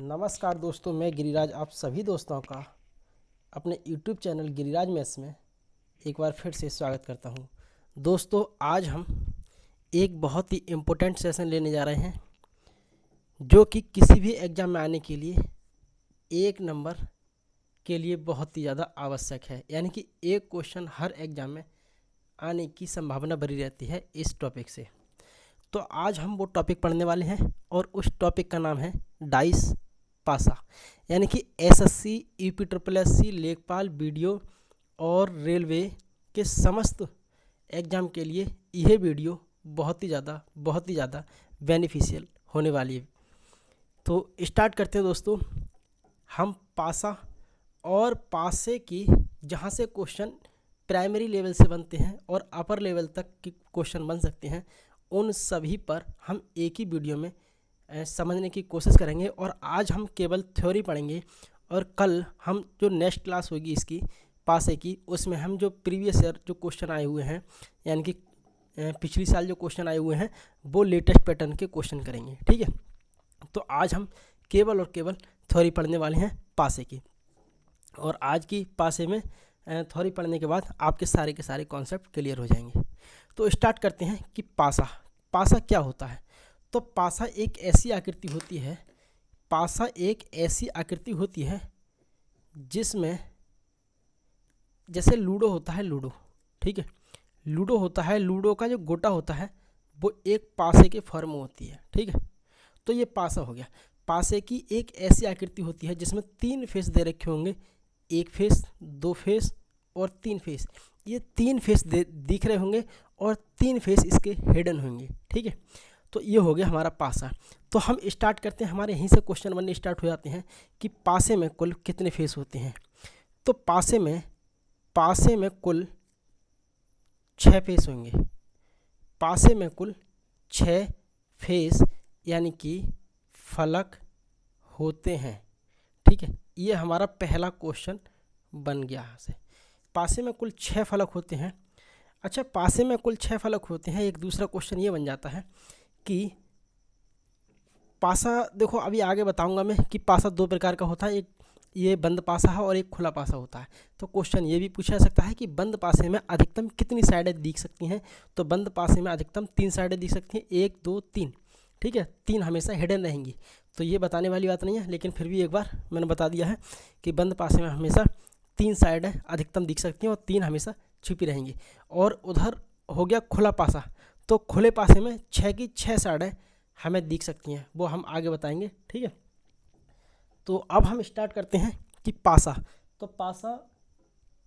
नमस्कार दोस्तों, मैं गिरिराज आप सभी दोस्तों का अपने YouTube चैनल गिरिराज मैथ्स में एक बार फिर से स्वागत करता हूं। दोस्तों, आज हम एक बहुत ही इम्पोर्टेंट सेशन लेने जा रहे हैं जो कि किसी भी एग्ज़ाम में आने के लिए एक नंबर के लिए बहुत ही ज़्यादा आवश्यक है। यानी कि एक क्वेश्चन हर एग्ज़ाम में आने की संभावना बनी रहती है इस टॉपिक से। तो आज हम वो टॉपिक पढ़ने वाले हैं और उस टॉपिक का नाम है डाइस पासा। यानी कि एसएससी, यूपी ट्रिपल एससी, लेखपाल, वीडियो और रेलवे के समस्त एग्ज़ाम के लिए यह वीडियो बहुत ही ज़्यादा बेनिफिशियल होने वाली है। तो स्टार्ट करते हैं दोस्तों। हम पासा और पासे की जहाँ से क्वेश्चन प्राइमरी लेवल से बनते हैं और अपर लेवल तक के क्वेश्चन बन सकते हैं, उन सभी पर हम एक ही वीडियो में समझने की कोशिश करेंगे। और आज हम केवल थ्योरी पढ़ेंगे और कल हम जो नेक्स्ट क्लास होगी इसकी पासे की, उसमें हम जो प्रीवियस ईयर जो क्वेश्चन आए हुए हैं, यानी कि पिछली साल जो क्वेश्चन आए हुए हैं, वो लेटेस्ट पैटर्न के क्वेश्चन करेंगे। ठीक है, तो आज हम केवल और केवल थ्योरी पढ़ने वाले हैं पासे की। और आज की पासे में थ्योरी पढ़ने के बाद आपके सारे के सारे कॉन्सेप्ट क्लियर हो जाएंगे। तो स्टार्ट करते हैं कि पासा क्या होता है। तो पासा एक ऐसी आकृति होती है जिसमें जैसे लूडो होता है, ठीक है, लूडो होता है, लूडो का जो गोटा होता है वो एक पासे के फॉर्म में होती है। ठीक है, तो ये पासा हो गया। पासे की एक ऐसी आकृति होती है जिसमें 3 फेस दे रखे होंगे, 1 फेस, 2 फेस और 3 फेस। ये 3 फेस दिख रहे होंगे और 3 फेस इसके हिडन होंगे। ठीक है, तो ये हो गया हमारा पासा। तो हम स्टार्ट करते हैं, हमारे यहीं से क्वेश्चन बनने स्टार्ट हो जाते हैं कि पासे में कुल कितने फेस होते हैं। तो पासे में कुल 6 फेस होंगे। पासे में कुल 6 फेस यानी कि फलक होते हैं। ठीक है, ये हमारा पहला क्वेश्चन बन गया यहाँ से। पासे में कुल 6 फलक होते हैं। अच्छा, पासे में कुल 6 फलक होते हैं। एक दूसरा क्वेश्चन ये बन जाता है कि पासा, देखो अभी आगे बताऊंगा मैं कि पासा 2 प्रकार का होता है, एक ये बंद पासा है और एक खुला पासा होता है। तो क्वेश्चन ये भी पूछा जा सकता है कि बंद पासे में अधिकतम कितनी साइडें दिख सकती हैं। तो बंद पासे में अधिकतम 3 साइडें दिख सकती हैं, 1 2 3। ठीक है, 3 हमेशा हिडन रहेंगी। तो ये बताने वाली बात नहीं है, लेकिन फिर भी एक बार मैंने बता दिया है कि बंद पासे में हमेशा 3 साइडें अधिकतम दिख सकती हैं और 3 हमेशा छुपी रहेंगी। और उधर हो गया खुला पासा। तो खुले पासे में 6 की 6 साइडें हमें दिख सकती हैं, वो हम आगे बताएंगे। ठीक है, तो अब हम स्टार्ट करते हैं कि पासा। तो पासा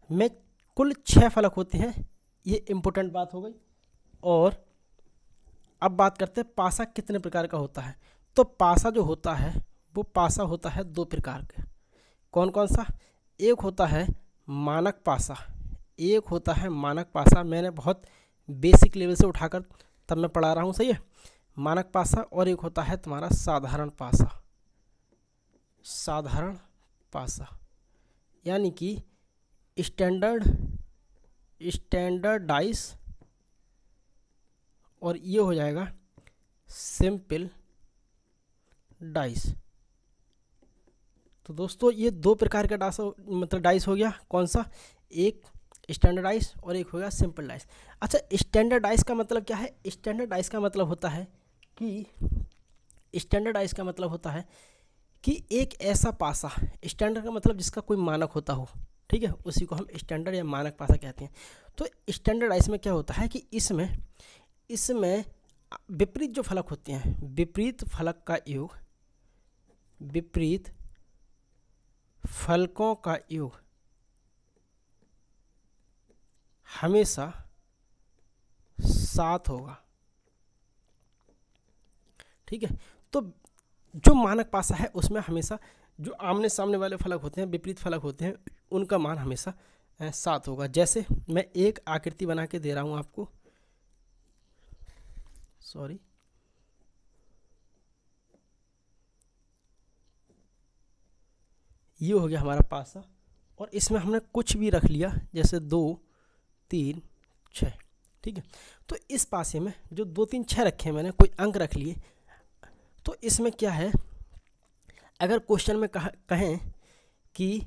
में कुल 6 फलक होते हैं, ये इम्पोर्टेंट बात हो गई। और अब बात करते हैं पासा कितने प्रकार का होता है। तो पासा जो होता है वो पासा होता है 2 प्रकार का। कौन कौन सा? एक होता है मानक पासा, मैंने बहुत बेसिक लेवल से उठाकर तब मैं पढ़ा रहा हूँ, सही है, मानक पासा। और एक होता है तुम्हारा साधारण पासा, यानी कि स्टैंडर्डाइज, और ये हो जाएगा सिंपल डाइस। तो दोस्तों ये 2 प्रकार का डाइस हो गया। कौन सा? एक स्टैंडर्डाइज और एक हो गया सिंपल डाइस। अच्छा, स्टैंडर्डाइज का मतलब क्या है? स्टैंडर्डाइज का मतलब होता है कि एक ऐसा पासा, स्टैंडर्ड का मतलब जिसका कोई मानक होता हो, ठीक है, उसी को हम स्टैंडर्ड या मानक पासा कहते हैं। तो स्टैंडर्डाइज में क्या होता है कि इसमें विपरीत जो फलक होते हैं, विपरीत फलकों का योग हमेशा 7 होगा। ठीक है, तो जो मानक पासा है उसमें हमेशा जो आमने सामने वाले फलक होते हैं, विपरीत फलक होते हैं, उनका मान हमेशा 7 होगा। जैसे मैं एक आकृति बना के दे रहा हूँ आपको, सॉरी, ये हो गया हमारा पासा। और इसमें हमने कुछ भी रख लिया, जैसे 2 3 6। ठीक है, तो इस पासे में जो 2 3 6 रखे हैं मैंने, कोई अंक रख लिए। तो इसमें क्या है, अगर क्वेश्चन में कहें कि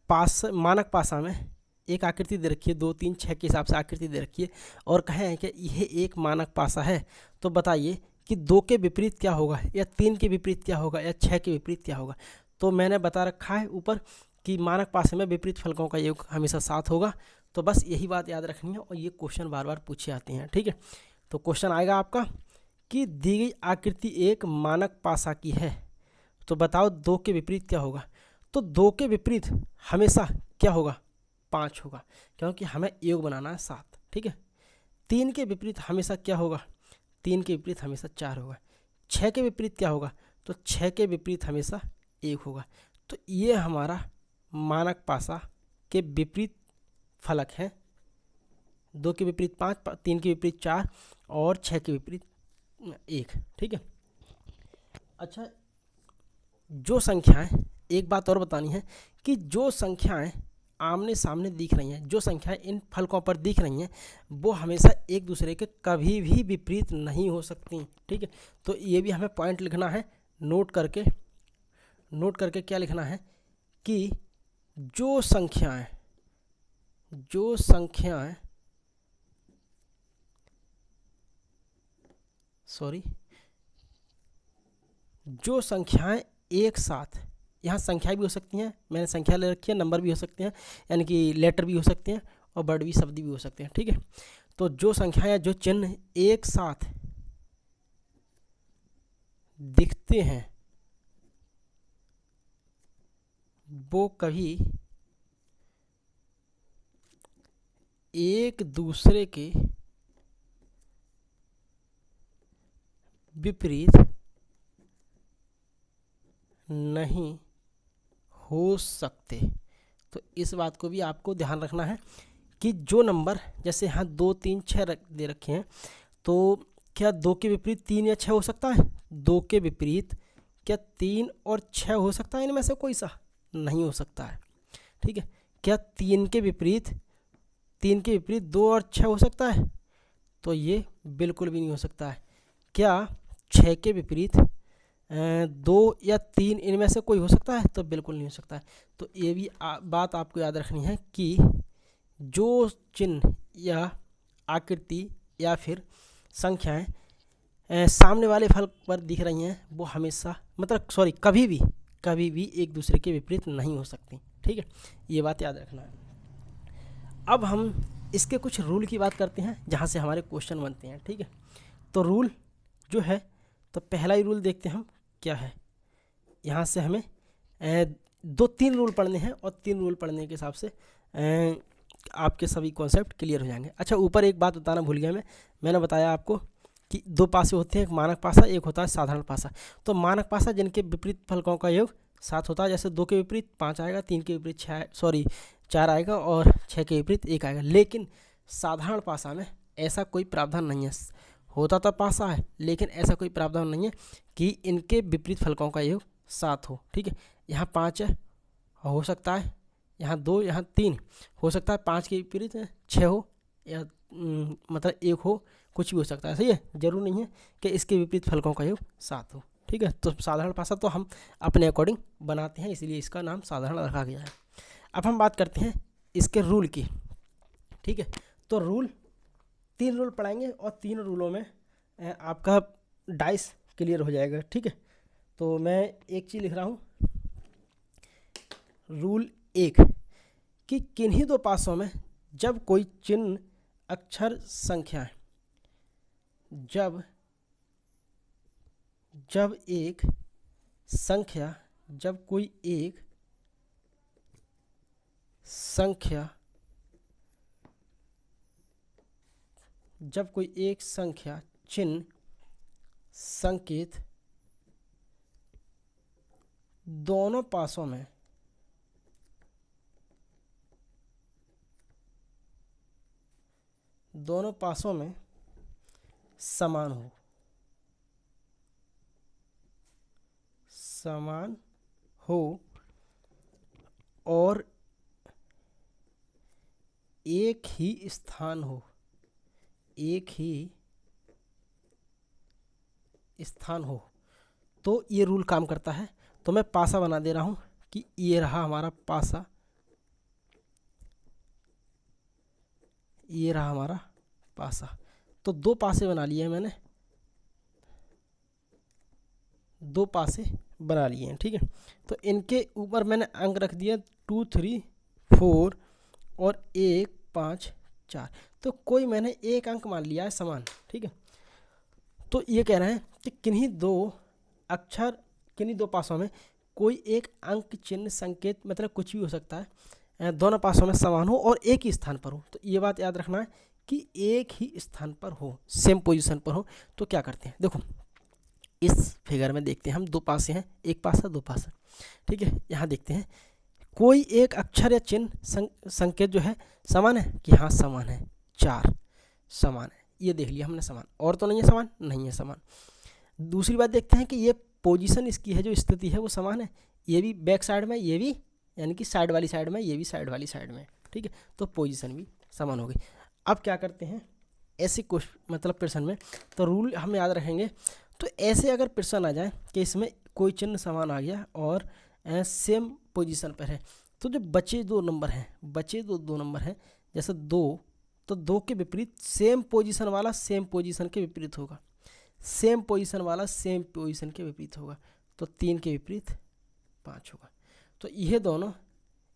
मानक पासा में एक आकृति दे रखी है, 2 3 6 के हिसाब से आकृति दे रखी है, और कहें कि यह एक मानक पासा है, तो बताइए कि 2 के विपरीत क्या होगा, या 3 के विपरीत क्या होगा, या 6 के विपरीत क्या होगा। तो मैंने बता रखा है ऊपर कि मानक पासे में विपरीत फलकों का योग हमेशा 7 होगा। तो बस यही बात याद रखनी है, और ये क्वेश्चन बार बार पूछे आते हैं। ठीक है, तो क्वेश्चन आएगा आपका कि दी गई आकृति एक मानक पासा की है, तो बताओ 2 के विपरीत क्या होगा। तो 2 के विपरीत हमेशा क्या होगा, 5 होगा, क्योंकि हमें योग बनाना है 7। ठीक है, 3 के विपरीत हमेशा क्या होगा, 3 के विपरीत हमेशा 4 होगा। 6 के विपरीत क्या होगा, तो 6 के विपरीत हमेशा 1 होगा। तो ये हमारा मानक पासा के विपरीत फलक है। 2 के विपरीत 5, 3 के विपरीत 4 और 6 के विपरीत 1। ठीक है, अच्छा, जो संख्याएं, एक बात और बतानी है कि जो संख्याएं आमने सामने दिख रही हैं, जो संख्याएं इन फलकों पर दिख रही हैं, वो हमेशा एक दूसरे के कभी भी विपरीत नहीं हो सकती। ठीक है, तो ये भी हमें पॉइंट लिखना है, नोट करके क्या लिखना है कि जो संख्याएं एक साथ, यहाँ संख्याएं भी हो सकती हैं, मैंने संख्या ले रखी है, नंबर भी हो सकते हैं, यानी कि लेटर भी हो सकते हैं, और वर्ड भी, शब्द भी हो सकते हैं। ठीक है, तो जो संख्याएं, जो चिन्ह एक साथ दिखते हैं वो कभी एक दूसरे के विपरीत नहीं हो सकते। तो इस बात को भी आपको ध्यान रखना है कि जो नंबर, जैसे यहाँ 2 3 6 दे रखे हैं, तो क्या 2 के विपरीत 3 या 6 हो सकता है? 2 के विपरीत क्या 3 और 6 हो सकता है? इनमें से कोई सा नहीं हो सकता है। ठीक है, क्या 3 के विपरीत 2 और 6 हो सकता है? तो ये बिल्कुल भी नहीं हो सकता है। क्या 6 के विपरीत 2 या 3 इनमें से कोई हो सकता है? तो बिल्कुल नहीं हो सकता है। तो ये भी बात आपको याद रखनी है कि जो चिन्ह या आकृति या फिर संख्याएं सामने वाले फल पर दिख रही हैं, वो हमेशा, मतलब कभी भी एक दूसरे के विपरीत नहीं हो सकती। ठीक है, ये बात याद रखना है। अब हम इसके कुछ रूल की बात करते हैं, जहाँ से हमारे क्वेश्चन बनते हैं। ठीक है, तो रूल जो है, तो पहला ही रूल देखते हैं हम क्या है। यहाँ से हमें 2-3 रूल पढ़ने हैं, और 3 रूल पढ़ने के हिसाब से आपके सभी कॉन्सेप्ट क्लियर हो जाएंगे। अच्छा, ऊपर एक बात बताना भूल गया मैंने बताया आपको कि 2 पासे होते हैं, एक मानक पासा, एक होता है साधारण पासा। तो मानक पासा जिनके विपरीत फलकों का योग 7 होता है, जैसे 2 के विपरीत 5 आएगा, 3 के विपरीत 4 आएगा, और 6 के विपरीत 1 आएगा। लेकिन साधारण पासा में ऐसा कोई प्रावधान नहीं है। होता तो पासा है, लेकिन ऐसा कोई प्रावधान नहीं है कि इनके विपरीत फलकों का योग 7 हो। ठीक है, यहाँ 5 हो सकता है, यहाँ 2, यहाँ 3 हो सकता है, 5 के विपरीत 6 हो, या मतलब 1 हो, कुछ भी हो सकता है। सही है, जरूर नहीं है कि इसके विपरीत फलकों का योग 7 हो। ठीक है, तो साधारण पासा तो हम अपने अकॉर्डिंग बनाते हैं, इसलिए इसका नाम साधारण रखा गया है। अब हम बात करते हैं इसके रूल की। ठीक है, तो 3 रूल पढ़ाएंगे, और 3 रूलों में आपका डाइस क्लियर हो जाएगा। ठीक है, तो मैं एक चीज़ लिख रहा हूँ, रूल 1 कि किन्हीं 2 पासों में जब कोई चिन्ह, अक्षर, संख्या, जब कोई एक संख्या, चिन्ह, संकेत दोनों पासों में समान हो और एक ही स्थान हो, तो ये रूल काम करता है। तो मैं पासा बना दे रहा हूँ कि ये रहा हमारा पासा, ये रहा हमारा पासा। तो 2 पासे बना लिए हैं मैंने, 2 पासे बना लिए हैं, ठीक है। तो इनके ऊपर मैंने अंक रख दिया 2 3 4 और 1 5 4। तो कोई मैंने एक अंक मान लिया है समान, ठीक है। तो ये कह रहे हैं कि किन्हीं 2 अक्षर, किन्हीं 2 पासों में कोई एक अंक चिन्ह संकेत, मतलब कुछ भी हो सकता है, दोनों पासों में समान हो और एक ही स्थान पर हो। तो ये बात याद रखना है कि एक ही स्थान पर हो, सेम पोजीशन पर हो। तो क्या करते हैं, देखो इस फिगर में देखते हैं हम, 2 पासे हैं, एक पासा 2 पासा, ठीक है। यहाँ देखते हैं कोई एक अक्षर या चिन्ह संकेत जो है समान है कि हाँ समान है, 4 समान है, ये देख लिया हमने समान। और तो नहीं है समान, नहीं है समान। दूसरी बात देखते हैं कि ये पोजीशन इसकी है, जो स्थिति है वो समान है, ये भी बैक साइड में, ये भी यानी कि साइड वाली साइड में, ये भी साइड वाली साइड में, ठीक है। तो पोजीशन भी समान हो गई। अब क्या करते हैं ऐसे कुछ मतलब प्रश्न में, तो रूल हम याद रखेंगे। तो ऐसे अगर प्रश्न आ जाए कि इसमें कोई चिन्ह समान आ गया और सेम पोजीशन पर है, तो जो बचे 2 नंबर हैं, बचे 2 नंबर हैं, जैसे 2, तो 2 के विपरीत सेम पोजीशन वाला सेम पोजीशन के विपरीत होगा, सेम पोजीशन वाला सेम पोजीशन के विपरीत होगा। तो 3 के विपरीत 5 होगा। तो यह दोनों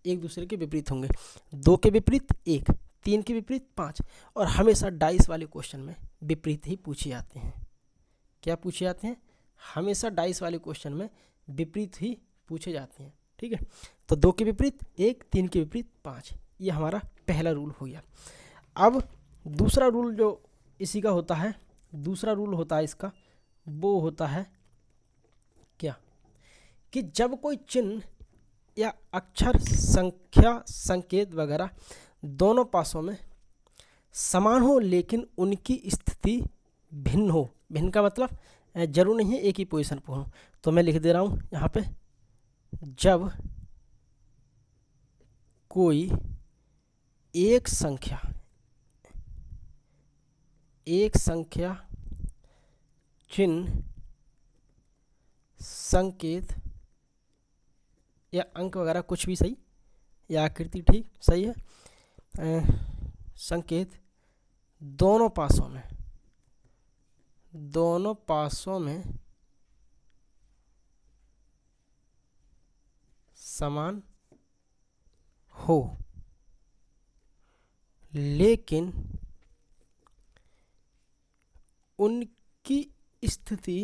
एक दूसरे के विपरीत होंगे, 2 के विपरीत 1, 3 के विपरीत 5। और हमेशा डाइस वाले क्वेश्चन में विपरीत ही पूछे जाते हैं। क्या पूछे जाते हैं, हमेशा डाइस वाले क्वेश्चन में विपरीत ही पूछे जाते हैं, ठीक है। तो 2 के विपरीत 1, 3 के विपरीत 5, ये हमारा पहला रूल हो गया। अब दूसरा रूल जो इसी का होता है, दूसरा रूल होता है इसका, वो होता है क्या, कि जब कोई चिन्ह या अक्षर, संख्या, संकेत वगैरह दोनों पासों में समान हो लेकिन उनकी स्थिति भिन्न हो। भिन्न का मतलब जरूर नहीं है एक ही पोजीशन पर हो। तो मैं लिख दे रहा हूँ यहाँ पे, जब कोई एक संख्या चिन्ह, संकेत या अंक वगैरह कुछ भी सही, या आकृति ठीक सही है, संकेत दोनों पासों में समान हो लेकिन उनकी स्थिति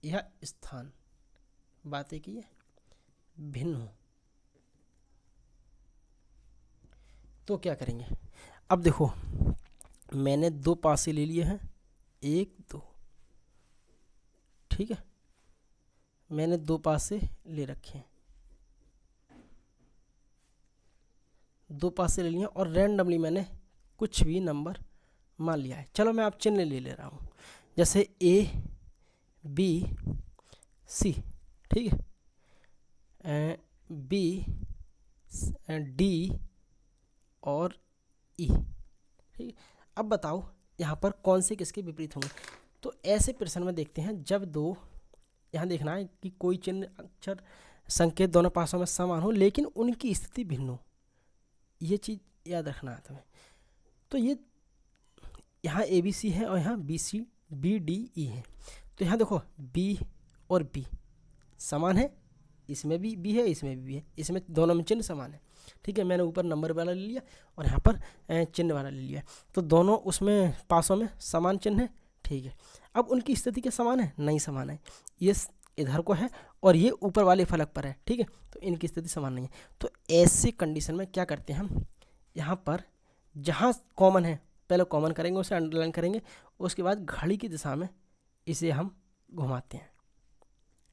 या स्थान, बातें की है, भिन्न हो। तो क्या करेंगे, अब देखो मैंने 2 पासे ले लिए हैं, 1 2, ठीक है। मैंने 2 पासे ले रखे हैं, 2 पासे ले लिए और रैंडमली मैंने कुछ भी नंबर मान लिया है। चलो मैं आप चिन्ह ले रहा हूँ, जैसे A B C, ठीक है, B D और E, ठीक है। अब बताओ यहाँ पर कौन से किसके विपरीत होंगे। तो ऐसे प्रश्न में देखते हैं, जब 2, यहाँ देखना है कि कोई चिन्ह, अक्षर, संकेत दोनों पासों में समान हो लेकिन उनकी स्थिति भिन्न हो, ये चीज़ याद रखना है तुम्हें। तो ये यहाँ ABC है और यहाँ BC BDE है। तो यहाँ देखो B और B समान है, इसमें भी B है, इसमें भी B है, इसमें दोनों में चिन्ह समान है, ठीक है। मैंने ऊपर नंबर वाला ले लिया और यहाँ पर चिन्ह वाला ले लिया, तो दोनों उसमें पासों में समान चिन्ह है, ठीक है। अब उनकी स्थिति क्या समान है, नहीं समान है, ये इधर को है और ये ऊपर वाले फलक पर है, ठीक है। तो इनकी स्थिति समान नहीं है। तो ऐसे कंडीशन में क्या करते हैं हम, यहाँ पर जहाँ कॉमन है पहले कॉमन करेंगे, उसे अंडरलाइन करेंगे, उसके बाद घड़ी की दिशा में इसे हम घुमाते हैं,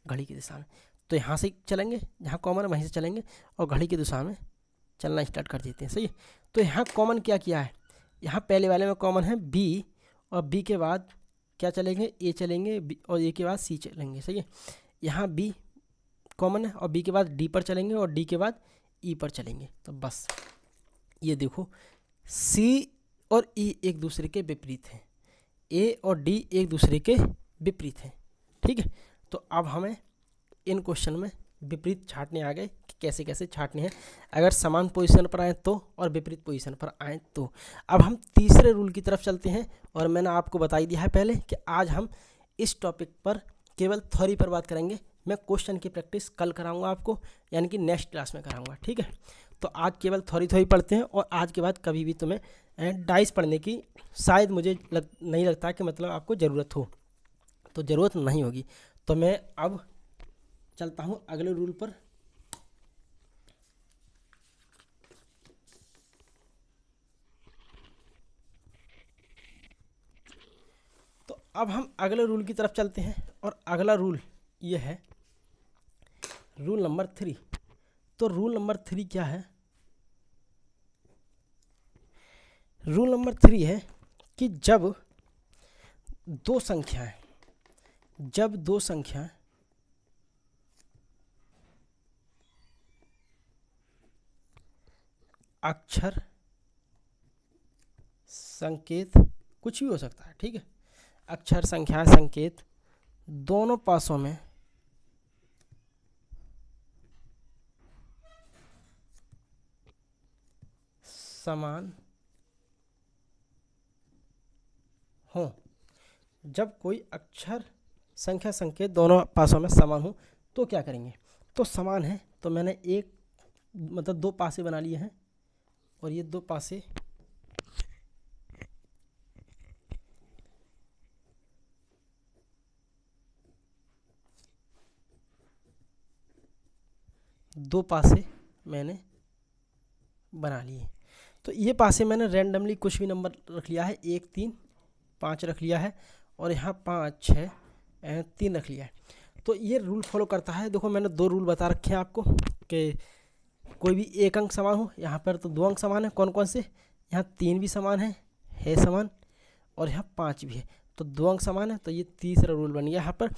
घड़ी की दिशा में। तो यहाँ से चलेंगे, जहाँ कॉमन है वहीं से चलेंगे और घड़ी की दिशा में चलना स्टार्ट कर देते हैं, सही है। तो यहाँ कॉमन क्या किया है, यहाँ पहले वाले में कॉमन है B और B के बाद क्या चलेंगे, A चलेंगे और A के बाद C चलेंगे, सही है। यहाँ B कॉमन है और B के बाद D पर चलेंगे और D के बाद E पर चलेंगे। तो बस ये देखो C और ई एक दूसरे के विपरीत हैं, ए और डी एक दूसरे के विपरीत हैं। ठीक है, तो अब हमें इन क्वेश्चन में विपरीत छांटने आ गए कि कैसे कैसे छांटने हैं, अगर समान पोजीशन पर आए तो और विपरीत पोजीशन पर आए तो। अब हम तीसरे रूल की तरफ चलते हैं, और मैंने आपको बता ही दिया है पहले कि आज हम इस टॉपिक पर केवल थ्योरी पर बात करेंगे। मैं क्वेश्चन की प्रैक्टिस कल कराऊंगा आपको, यानी कि नेक्स्ट क्लास में कराऊंगा। ठीक है, तो आज केवल थ्योरी पढ़ते हैं, और आज के बाद कभी भी तुम्हें डाइस पढ़ने की शायद मुझे नहीं लगता कि मतलब आपको ज़रूरत हो, तो ज़रूरत नहीं होगी। तो मैं अब चलता हूँ अगले रूल पर। तो अब हम अगले रूल की तरफ चलते हैं, और अगला रूल ये है रूल नंबर 3। तो रूल नंबर 3 क्या है? रूल नंबर 3 है कि जब दो संख्याएं अक्षर, संकेत, कुछ भी हो सकता है, ठीक है, अक्षर, संख्या, संकेत दोनों पासों में समान हो। जब कोई अक्षर, संख्या, संकेत दोनों पासों में समान हो तो क्या करेंगे? तो समान है तो मैंने एक मतलब दो पासे बना लिए हैं, और ये दो पासे मैंने बना लिए। तो ये पासे मैंने रैंडमली कुछ भी नंबर रख लिया है, 1 3 5 रख लिया है, और यहाँ 5 6 3 रख लिया है। तो ये रूल फॉलो करता है। देखो मैंने 2 रूल बता रखे हैं आपको कि कोई भी एक अंक समान हो, यहाँ पर तो 2 अंक समान है। कौन कौन से? यहाँ 3 भी समान है समान, और यहाँ 5 भी है, तो 2 अंक समान है। तो ये तीसरा रूल बन गया यहाँ पर।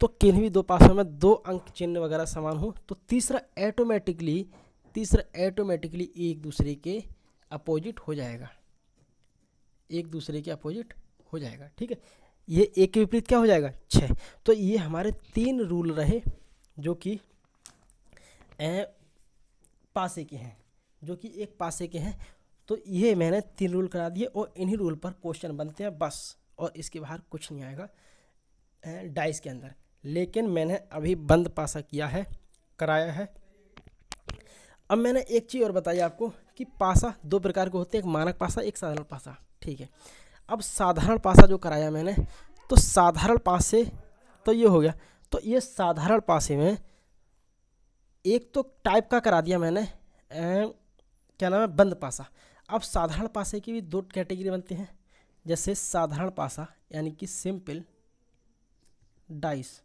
तो किन्हीं भी दो पासों में 2 अंक चिन्ह वगैरह समान हो तो तीसरा ऑटोमेटिकली एक दूसरे के अपोजिट हो जाएगा, ठीक है। ये एक के विपरीत क्या हो जाएगा? 6। तो ये हमारे 3 रूल रहे जो कि पासे के हैं, एक पासे के हैं। तो ये मैंने 3 रूल करा दिए, और इन्हीं रूल पर क्वेश्चन बनते हैं बस, और इसके बाहर कुछ नहीं आएगा डाइस के अंदर। लेकिन मैंने अभी बंद पासा कराया है। अब मैंने एक चीज़ और बताई आपको कि पासा 2 प्रकार के होते हैं, एक मानक पासा, एक साधारण पासा, ठीक है। अब साधारण पासा जो कराया मैंने, तो साधारण पासे तो ये हो गया। तो ये साधारण पासे में एक तो टाइप का करा दिया मैंने, क्या नाम है, बंद पासा। अब साधारण पासे की भी 2 कैटेगरी बनते हैं, जैसे साधारण पासा यानी कि सिंपल डाइस,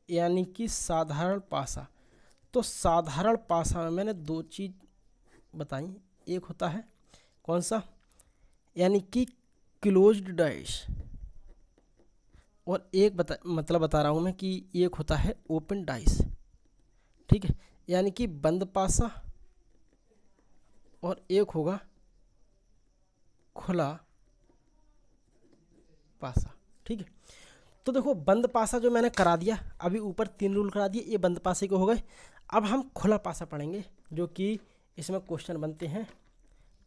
यानी कि साधारण पासा। तो साधारण पासा में मैंने 2 चीज़ बताई, एक होता है कौन सा, यानी कि क्लोज्ड डाइस, और एक बता रहा हूँ मैं कि एक होता है ओपन डाइस, ठीक है, यानी कि बंद पासा, और एक होगा खुला पासा, ठीक है। तो देखो बंद पासा जो मैंने करा दिया, अभी ऊपर 3 रूल करा दिए, ये बंद पासे के हो गए। अब हम खुला पासा पढ़ेंगे, जो कि इसमें क्वेश्चन बनते हैं,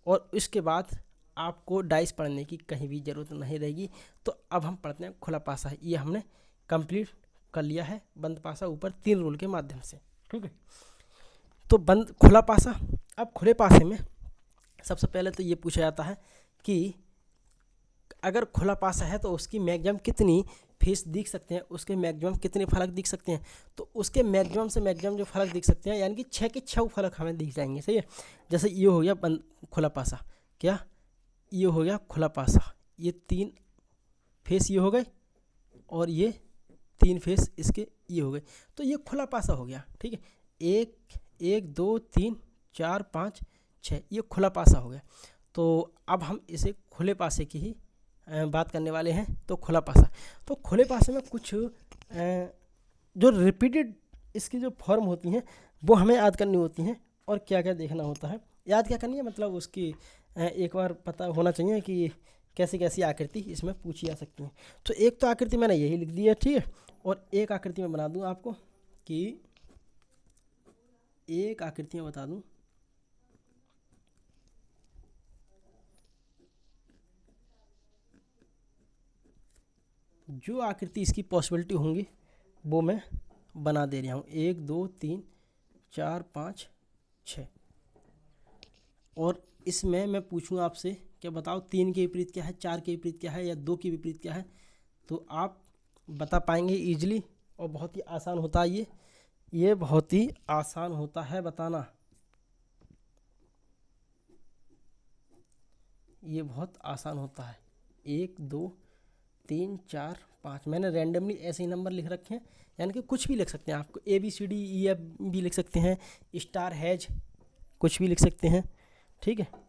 और इसके बाद आपको डाइस पढ़ने की कहीं भी ज़रूरत नहीं रहेगी। तो अब हम पढ़ते हैं खुला पासा। ये हमने कंप्लीट कर लिया है, बंद पासा ऊपर 3 रूल के माध्यम से, ठीक है। तो खुला पासा। अब खुले पासे में सबसे पहले तो ये पूछा जाता है कि अगर खुला पासा है तो उसकी मैक्सिमम कितनी फेस दिख सकते हैं, उसके मैक्सिमम कितने फलक दिख सकते हैं। तो उसके मैक्सिमम से मैक्सिमम जो फलक दिख सकते हैं, यानी कि 6 के 6 फलक हमें दिख जाएंगे, सही है। जैसे ये हो गया खुला पासा, क्या ये हो गया खुला पासा, ये 3 फेस ये हो गए, और ये 3 फेस इसके ये हो गए। तो ये खुला पासा हो गया, ठीक है। 1 2 3 4 5 6, ये खुला पासा हो गया। तो अब हम इसे खुले पासे की ही बात करने वाले हैं। तो खुला पासा, तो खुले पासे में कुछ जो रिपीटेड इसकी जो फॉर्म होती हैं वो हमें याद करनी होती हैं, और क्या क्या देखना होता है याद क्या करनी है, मतलब उसकी एक बार पता होना चाहिए कि कैसी कैसी आकृति इसमें पूछी जा सकती है। तो एक तो आकृति मैंने यही लिख दी है, ठीक है। और एक आकृति मैं बना दूं आपको कि एक आकृति में बता दूं जो आकृति इसकी पॉसिबिलिटी होंगी वो मैं बना दे रहा हूँ। 1 2 3 4 5 6। और इसमें मैं पूछूँ आपसे कि बताओ 3 के विपरीत क्या है, 4 के विपरीत क्या है, या 2 के विपरीत क्या है, तो आप बता पाएंगे इजीली। और बहुत ही आसान होता है ये बहुत ही आसान होता है बताना, ये बहुत आसान होता है। 1 2 3 4 5 मैंने रैंडमली ऐसे ही नंबर लिख रखे हैं, यानी कि कुछ भी लिख सकते हैं आपको, ABCDEF भी लिख सकते हैं, स्टार हैज कुछ भी लिख सकते हैं, ठीक है।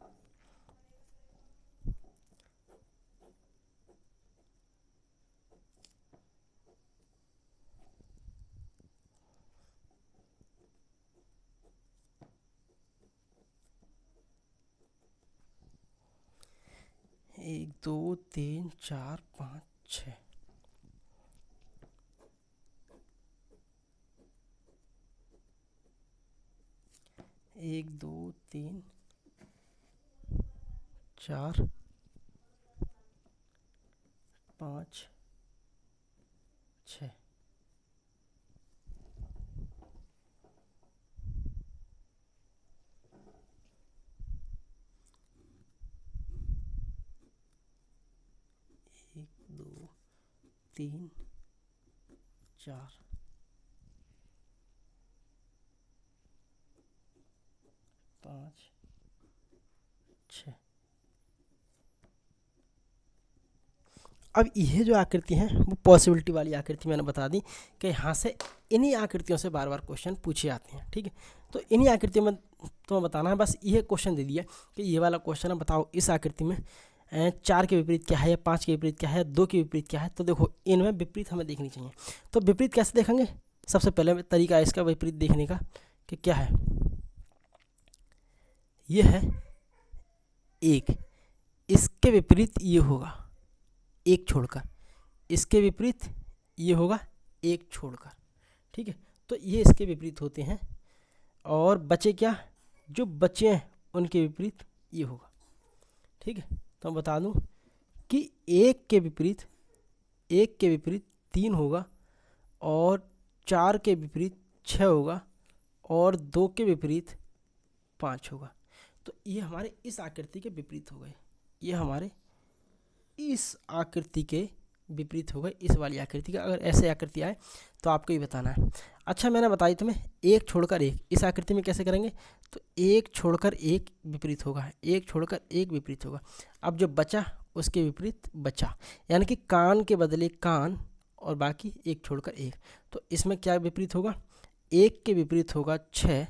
एक दो तीन चार पाँच छः, एक दो तीन चार पाँच छः। एक दो तीन चार पाँच छः। अब ये जो आकृति है वो पॉसिबिलिटी वाली आकृति मैंने बता दी कि यहाँ से इन्हीं आकृतियों से बार बार क्वेश्चन पूछे जाते हैं, ठीक है। तो इन्हीं आकृतियों में तुम्हें बताना है, बस ये क्वेश्चन दे दिया कि ये वाला क्वेश्चन है, बताओ इस आकृति में 4 के विपरीत क्या है, या 5 के विपरीत क्या है, 2 के विपरीत क्या है। तो देखो इनमें विपरीत हमें देखनी चाहिए। तो विपरीत कैसे देखेंगे, सबसे पहले तरीका है इसका विपरीत देखने का कि क्या है, ये है 1, इसके विपरीत ये होगा 1 छोड़कर, इसके विपरीत ये होगा 1 छोड़कर, ठीक है। तो ये इसके विपरीत होते हैं। और बचे क्या, जो बचे हैं उनके विपरीत ये होगा, ठीक है। तो मैं बता दूं कि 1 के विपरीत 3 होगा, और 4 के विपरीत 6 होगा, और 2 के विपरीत 5 होगा। तो ये हमारे इस आकृति के विपरीत हो गए, ये हमारे इस आकृति के विपरीत हो गए, इस वाली आकृति का। अगर ऐसे आकृति आए तो आपको ही बताना है। अच्छा मैंने बताई तुम्हें 1 छोड़कर 1, इस आकृति में कैसे करेंगे, तो 1 छोड़कर 1 विपरीत होगा, 1 छोड़कर 1 विपरीत होगा। अब जो बचा उसके विपरीत बचा, यानी कि कान के बदले कान और बाकी 1 छोड़कर 1। तो इसमें क्या विपरीत होगा, 1 के विपरीत होगा 6,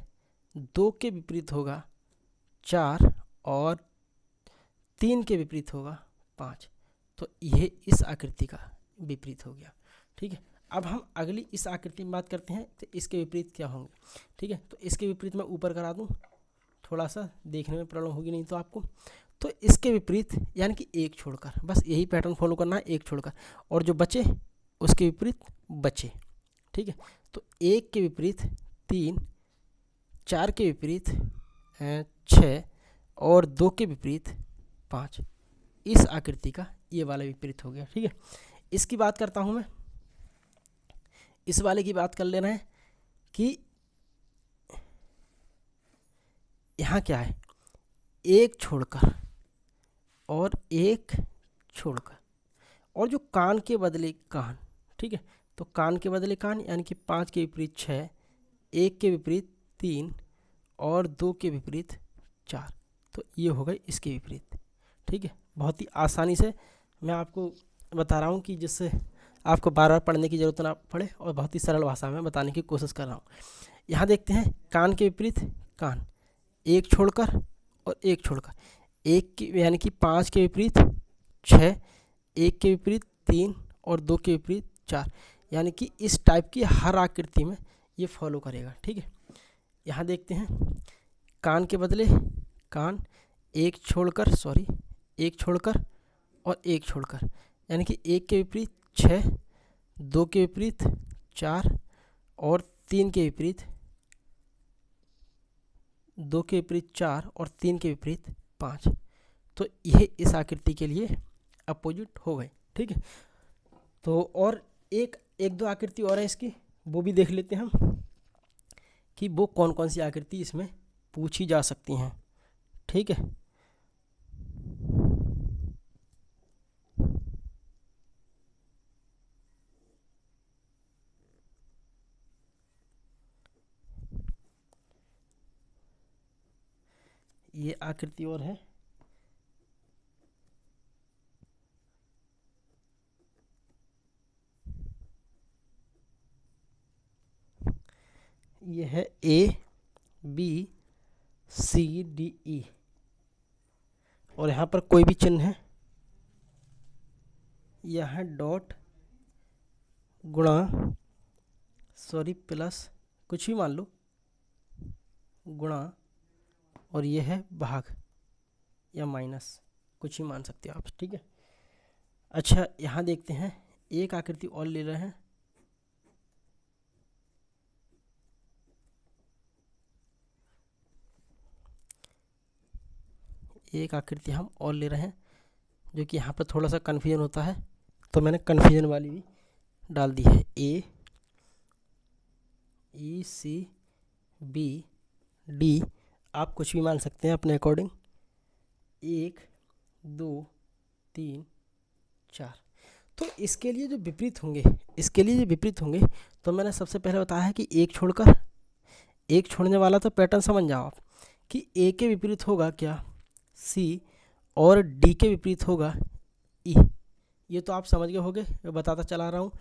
2 के विपरीत होगा 4, और 3 के विपरीत होगा 5। तो ये इस आकृति का विपरीत हो गया, ठीक है। अब हम अगली इस आकृति में बात करते हैं, तो इसके विपरीत क्या होंगे, ठीक है। तो इसके विपरीत मैं ऊपर करा दूं, थोड़ा सा देखने में प्रॉब्लम होगी नहीं तो आपको। तो इसके विपरीत यानी कि 1 छोड़कर, बस यही पैटर्न फॉलो करना है, 1 छोड़कर, और जो बचे उसके विपरीत बचे, ठीक है। तो 1 के विपरीत 3, 4 के विपरीत 6, और 2 के विपरीत 5। इस आकृति का ये वाला विपरीत हो गया, ठीक है। इसकी बात करता हूँ मैं, इस वाले की बात कर लेना है कि यहाँ क्या है, 1 छोड़कर और 1 छोड़कर, और जो कान के बदले कान, ठीक है। तो कान के बदले कान यानी कि 5 के विपरीत 6, 1 के विपरीत 3, और 2 के विपरीत 4। तो ये हो गए इसके विपरीत, ठीक है। बहुत ही आसानी से मैं आपको बता रहा हूँ कि जिससे आपको बार बार पढ़ने की ज़रूरत ना पड़े, और बहुत ही सरल भाषा में बताने की कोशिश कर रहा हूँ। यहाँ देखते हैं कान के विपरीत कान, 1 छोड़कर और 1 छोड़कर, 1 की यानी कि 5 के विपरीत 6, 1 के विपरीत 3, और 2 के विपरीत 4। यानी कि इस टाइप की हर आकृति में ये फॉलो करेगा, ठीक है। यहाँ देखते हैं कान के बदले कान, एक छोड़कर और एक छोड़कर, यानी कि एक के विपरीत 6, 2 के विपरीत 4 और 3 के विपरीत 4 और 3 के विपरीत 5। तो यह इस आकृति के लिए अपोजिट हो गए। ठीक है, तो और एक दो आकृति और है इसकी, वो भी देख लेते हैं हम कि वो कौन कौन सी आकृति इसमें पूछी जा सकती हैं। ठीक है, ये आकृति और है, ये है ABCDE और यहाँ पर कोई भी चिन्ह है, यह है डॉट गुणा प्लस कुछ भी मान लो गुणा, और ये है भाग या माइनस, कुछ भी मान सकते हो आप। ठीक है, अच्छा यहाँ देखते हैं, एक आकृति और ले रहे हैं, एक आकृति हम और ले रहे हैं, जो कि यहाँ पर थोड़ा सा कन्फ्यूजन होता है, तो मैंने कन्फ्यूजन वाली भी डाल दी है। AECBD आप कुछ भी मान सकते हैं अपने अकॉर्डिंग, 1 2 3 4। तो इसके लिए जो विपरीत होंगे, तो मैंने सबसे पहले बताया है कि एक छोड़ने वाला, तो पैटर्न समझ जाओ आप कि A के विपरीत होगा क्या, C, और D के विपरीत होगा E। ये तो आप समझ गए होंगे, मैं बताता चला रहा हूँ।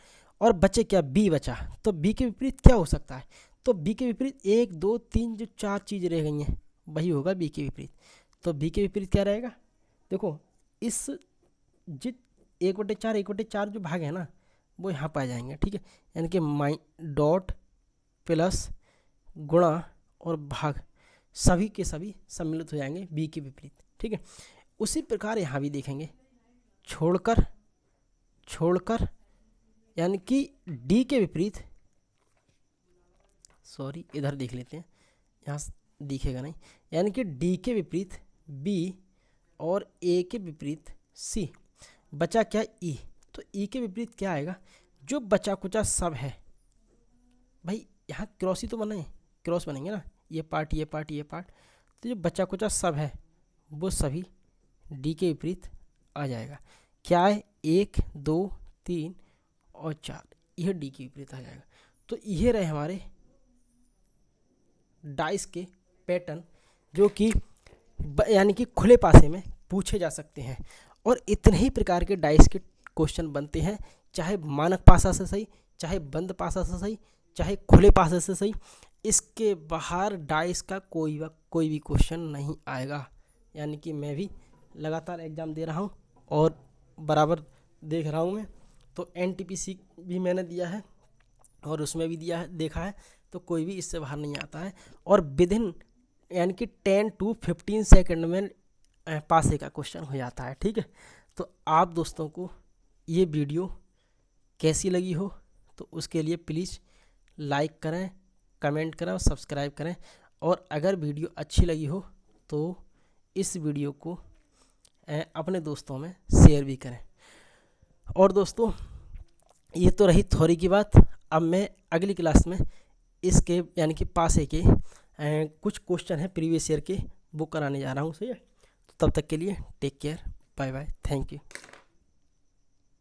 और बचे क्या, B बचा, तो B के विपरीत क्या हो सकता है, तो B के विपरीत 1 2 3 जो 4 चीज़ रह गई हैं वही होगा B के विपरीत। तो B के विपरीत क्या रहेगा, देखो इस जित 1/4 जो भाग है ना, वो यहाँ पाए जाएंगे। ठीक है, यानी कि डॉट प्लस गुणा और भाग सभी के सभी सम्मिलित हो जाएंगे B के विपरीत। ठीक है, उसी प्रकार यहाँ भी देखेंगे, छोड़कर यानी कि D के विपरीत, इधर देख लेते हैं, यहाँ दिखेगा नहीं, यानी कि D के विपरीत B और A के विपरीत C। बचा क्या, E, तो E के विपरीत क्या आएगा, जो बचा कुचा सब है भाई, यहाँ क्रॉस ही तो क्रॉस बनेंगे ना, ये पार्ट, तो जो बचा कुचा सब है वो सभी D के विपरीत आ जाएगा। क्या है, 1 2 3 और 4, यह D के विपरीत आ जाएगा। तो ये रहे हमारे डाइस के पैटर्न, जो कि यानी कि खुले पासे में पूछे जा सकते हैं। और इतने ही प्रकार के डाइस के क्वेश्चन बनते हैं, चाहे मानक पासा से सही, चाहे बंद पासा से सही, चाहे खुले पासे से सही, इसके बाहर डाइस का कोई भी क्वेश्चन नहीं आएगा। यानी कि मैं भी लगातार एग्ज़ाम दे रहा हूँ और बराबर देख रहा हूँ मैं, तो NTPC भी मैंने दिया है और उसमें भी देखा है, तो कोई भी इससे बाहर नहीं आता है। और विदिन यानी कि 10 to 15 सेकंड में पासे का क्वेश्चन हो जाता है। ठीक है, तो आप दोस्तों को ये वीडियो कैसी लगी हो, तो उसके लिए प्लीज़ लाइक करें, कमेंट करें और सब्सक्राइब करें। और अगर वीडियो अच्छी लगी हो तो इस वीडियो को अपने दोस्तों में शेयर भी करें। और दोस्तों, ये तो रही थ्योरी की बात, अब मैं अगली क्लास में इसके यानी कि पासे के कुछ क्वेश्चन है प्रीवियस ईयर के, वो कराने जा रहा हूँ। सही है, तो तब तक के लिए take care, bye bye, thank you.